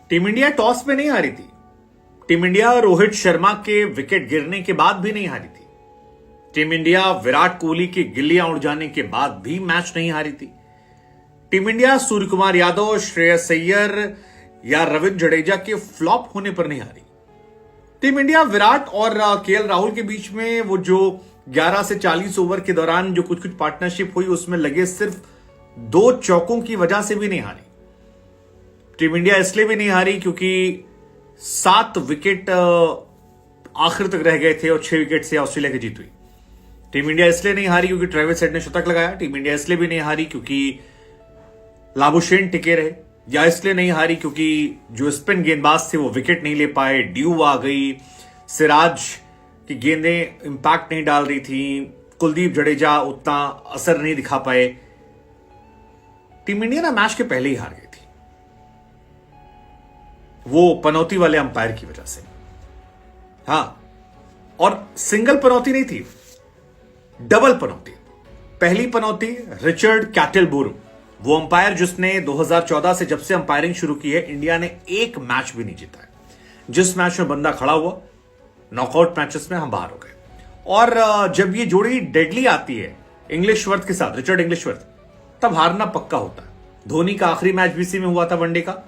Team India toss में नहीं हारी थी। टीम इंडिया रोहित शर्मा के विकेट गिरने के बाद भी नहीं हारी थी। टीम इंडिया विराट कोहली की गिल्लियां उड़ जाने के बाद भी मैच नहीं हारी थी। टीम इंडिया सूर्य कुमार यादव, श्रेयस अय्यर या रविंद्र जडेजा के फ्लॉप होने पर नहीं हारी। टीम इंडिया विराट और केएल राहुल के बीच में वो जो 11 से 40 ओवर के दौरान जो कुछ पार्टनरशिप हुई उसमें लगे सिर्फ 2 चौकों की वजह से भी नहीं हारी। टीम इंडिया इसलिए भी नहीं हारी क्योंकि 7 विकेट आखिर तक रह गए थे और 6 विकेट से ऑस्ट्रेलिया की जीत हुई। टीम इंडिया इसलिए नहीं हारी क्योंकि ट्रेविस हेड ने शतक लगाया। टीम इंडिया इसलिए भी नहीं हारी क्योंकि लाबुशेन टिके रहे, या इसलिए नहीं हारी क्योंकि जो स्पिन गेंदबाज थे वो विकेट नहीं ले पाए। ड्यू आ गई, सिराज की गेंदें इंपैक्ट नहीं डाल रही थी, कुलदीप जडेजा उतना असर नहीं दिखा पाए। टीम इंडिया ना मैच के पहले ही हार गई थी, वो पनौती वाले अंपायर की वजह से। हां, और सिंगल पनौती नहीं थी, डबल पनौती। पहली पनौती रिचर्ड कैटलबोरो, वो अंपायर जिसने 2014 से जब से अंपायरिंग शुरू की है इंडिया ने एक मैच भी नहीं जीता है। जिस मैच में बंदा खड़ा हुआ नॉकआउट मैचेस में हम बाहर हो गए। और जब ये जोड़ी डेडली आती है इंग्लिशवर्थ के साथ, रिचर्ड इंग्लिशवर्थ, तब हारना पक्का होता है। धोनी का आखिरी मैच भी इसी में हुआ था, वनडे का।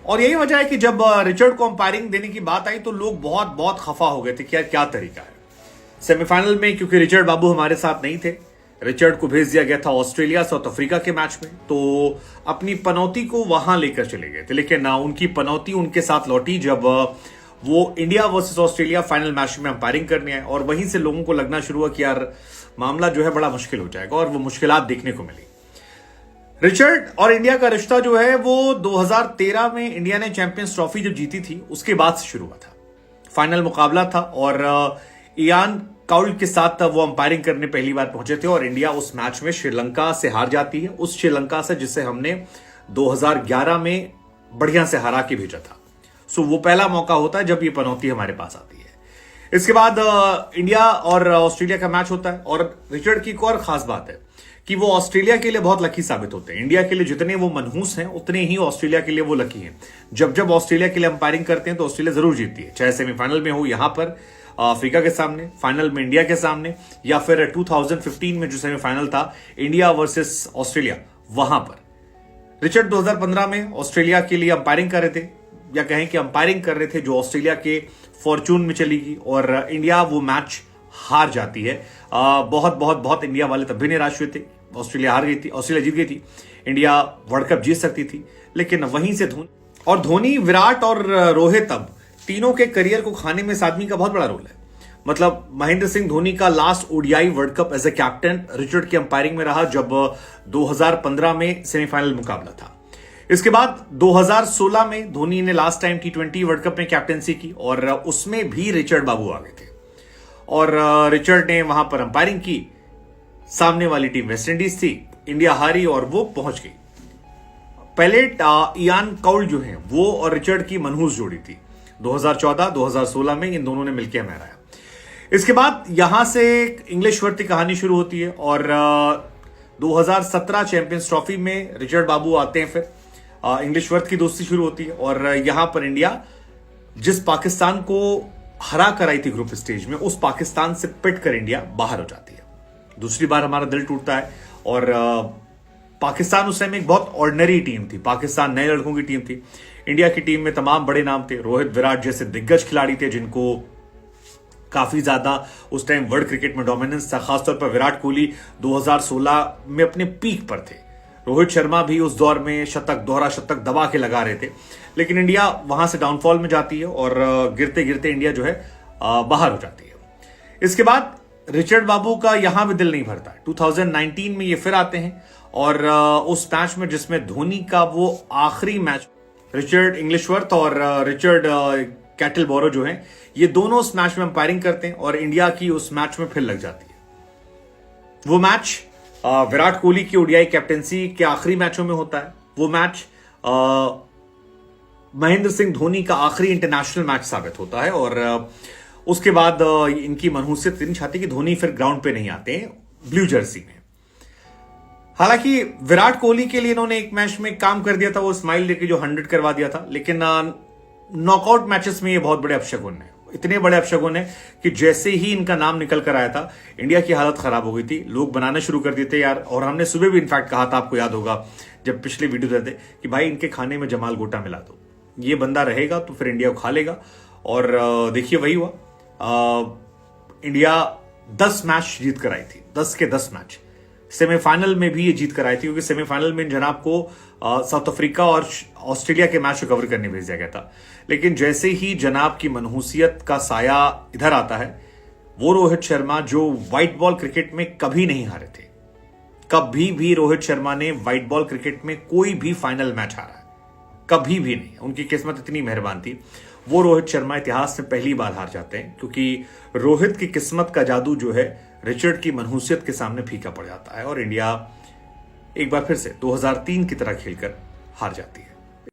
और यही वजह है कि जब रिचर्ड को अंपायरिंग देने की बात आई तो लोग बहुत बहुत खफा हो गए थे कि यार क्या तरीका है। सेमीफाइनल में क्योंकि रिचर्ड बाबू हमारे साथ नहीं थे, रिचर्ड को भेज दिया गया था ऑस्ट्रेलिया साउथ अफ्रीका के मैच में, तो अपनी पनौती को वहां लेकर चले गए थे। लेकिन उनकी पनौती उनके साथ लौटी जब वो India versus Australia final match में अंपायरिंग करने आए। और वहीं से लोगों को लगना शुरू हुआ कि यार मामला जो है बड़ा मुश्किल हो जाएगा, और वो मुश्किलात देखने को मिली। रिचर्ड और इंडिया का रिश्ता जो है वो 2013 में इंडिया ने चैंपियंस ट्रॉफी जब जीती थी उसके बाद से शुरू हुआ था। फाइनल मुकाबला था और इयान काउल के साथ वो अंपायरिंग करने पहली बार पहुंचे थे, और इंडिया उस मैच में श्रीलंका से हार जाती है, उस श्रीलंका से जिसे हमने 2011 में बढ़िया से हरा के भेजा था। सो वो पहला मौका होता है जब ये पनौती हमारे पास आती है। इसके बाद इंडिया और ऑस्ट्रेलिया का मैच होता है, और रिचर्ड की एक और खास बात है कि वो ऑस्ट्रेलिया के लिए बहुत लकी साबित होते हैं। इंडिया के लिए जितने वो मनहूस हैं उतने ही ऑस्ट्रेलिया के लिए वो लकी हैं। जब ऑस्ट्रेलिया के लिए अंपायरिंग करते हैं तो ऑस्ट्रेलिया जरूर जीतती है, चाहे सेमीफाइनल में हो यहां पर अफ्रीका के सामने, फाइनल में इंडिया के सामने, या फिर 2015 में जो सेमीफाइनल था इंडिया वर्सेस ऑस्ट्रेलिया, वहां पर। रिचर्ड 2015 में ऑस्ट्रेलिया के लिए अंपायरिंग कर रहे थे, या कहें कि अंपायरिंग कर रहे थे जो ऑस्ट्रेलिया के फॉर्चून में चली गई, और इंडिया वो मैच हार जाती है। बहुत बहुत बहुत इंडिया वाले तब भी निराश हुए थे। ऑस्ट्रेलिया हार गई थी, ऑस्ट्रेलिया जीत गई थी, इंडिया वर्ल्ड कप जीत सकती थी। लेकिन वहीं से धोनी, विराट और रोहित, अब तीनों के करियर को खाने में इस आदमी का बहुत बड़ा रोल है। मतलब महेंद्र सिंह धोनी का last ODI world cup as a captain Richard की अंपायरिंग में रहा, जब 2015 में सेमीफाइनल मुकाबला था। इसके बाद 2016 में धोनी ने last time T20 world cup में कैप्टनसी की, और उसमें भी रिचर्ड बाबू आ गए थे, और रिचर्ड ने वहां पर अंपायरिंग की। सामने वाली टीम वेस्ट इंडीज थी, इंडिया हारी और वो पहुंच गई। पहले इयान काउल जो है वो और रिचर्ड की मनहूस जोड़ी थी। 2014-2016 में इन दोनों ने मिलकर हमें हराया। इसके बाद यहां से इंग्लिशवर्थ की कहानी शुरू होती है, और 2017 चैंपियंस ट्रॉफी में रिचर्ड बाबू आते हैं। फिर इंग्लिशवर्थ की दोस्ती शुरू होती है, और यहां पर इंडिया जिस पाकिस्तान को हरा कर आई थी ग्रुप स्टेज में, उस पाकिस्तान से पिट कर इंडिया बाहर हो जाती है। दूसरी बार हमारा दिल टूटता है, और पाकिस्तान उस टाइम एक बहुत ऑर्डिनरी टीम थी। पाकिस्तान नए लड़कों की टीम थी। इंडिया की टीम में तमाम बड़े नाम थे, रोहित, विराट जैसे दिग्गज खिलाड़ी थे जिनको काफी ज्यादा उस टाइम वर्ल्ड क्रिकेट में डोमिनेंस था। खासतौर पर विराट कोहली 2016 में अपने पीक पर थे। रोहित शर्मा भी उस दौर में शतक, दोहरा शतक दबा के लगा रहे थे। लेकिन इंडिया वहां से डाउनफॉल में जाती है, और गिरते गिरते इंडिया जो है बाहर हो जाती है। इसके बाद रिचर्ड बाबू का यहां भी दिल नहीं भरता। 2019 में ये फिर आते हैं, और उस मैच में जिसमें धोनी का वो आखिरी मैच, रिचर्ड इंग्लिशवर्थ और रिचर्ड कैटलबोरो जो हैं, ये दोनों उस मैच में अंपायरिंग करते हैं, और इंडिया की उस मैच में फिर लग जाती है। वो मैच विराट कोहली की ओडीआई कैप्टेंसी के आखिरी मैचों में होता है। वो मैच महेंद्र सिंह धोनी का आखिरी इंटरनेशनल मैच साबित होता है, और उसके बाद इनकी मनहूसियत इतनी छाती कि धोनी फिर ग्राउंड पे नहीं आते हैं ब्लू जर्सी में। हालांकि विराट कोहली के लिए इन्होंने एक मैच में काम कर दिया था, वो स्माइल देके जो 100 करवा दिया था। लेकिन नॉकआउट मैचेस में ये बहुत बड़े अपशगुन है, इतने बड़े अपशगुन है कि जैसे ही इनका नाम निकल कर आया था इंडिया की हालत खराब हो गई थी, लोग बनाना शुरू कर देते यार। और हमने सुबह भी इनफैक्ट कहा था, आपको याद होगा जब पिछले वीडियो देते, कि भाई इनके खाने में जमाल गोटा मिला दो, ये बंदा रहेगा तो फिर इंडिया को खा लेगा। और देखिए वही हुआ। इंडिया 10 मैच जीत कर आई थी, 10 के 10 मैच। सेमीफाइनल में भी ये जीत कर आई थी, क्योंकि सेमीफाइनल में जनाब को साउथ अफ्रीका और ऑस्ट्रेलिया के मैच को कवर करने भेज दिया गया था। लेकिन जैसे ही जनाब की मनहूसियत का साया इधर आता है, वो रोहित शर्मा जो व्हाइट बॉल क्रिकेट में कभी नहीं हारे थे, कभी भी रोहित शर्मा ने व्हाइट बॉल क्रिकेट में कोई भी फाइनल मैच हारा है, कभी भी नहीं। उनकी किस्मत इतनी मेहरबान थी, वो रोहित शर्मा इतिहास में पहली बार हार जाते हैं, क्योंकि रोहित की किस्मत का जादू जो है रिचर्ड की मनहूसियत के सामने फीका पड़ जाता है और इंडिया एक बार फिर से 2003 की तरह खेलकर हार जाती है।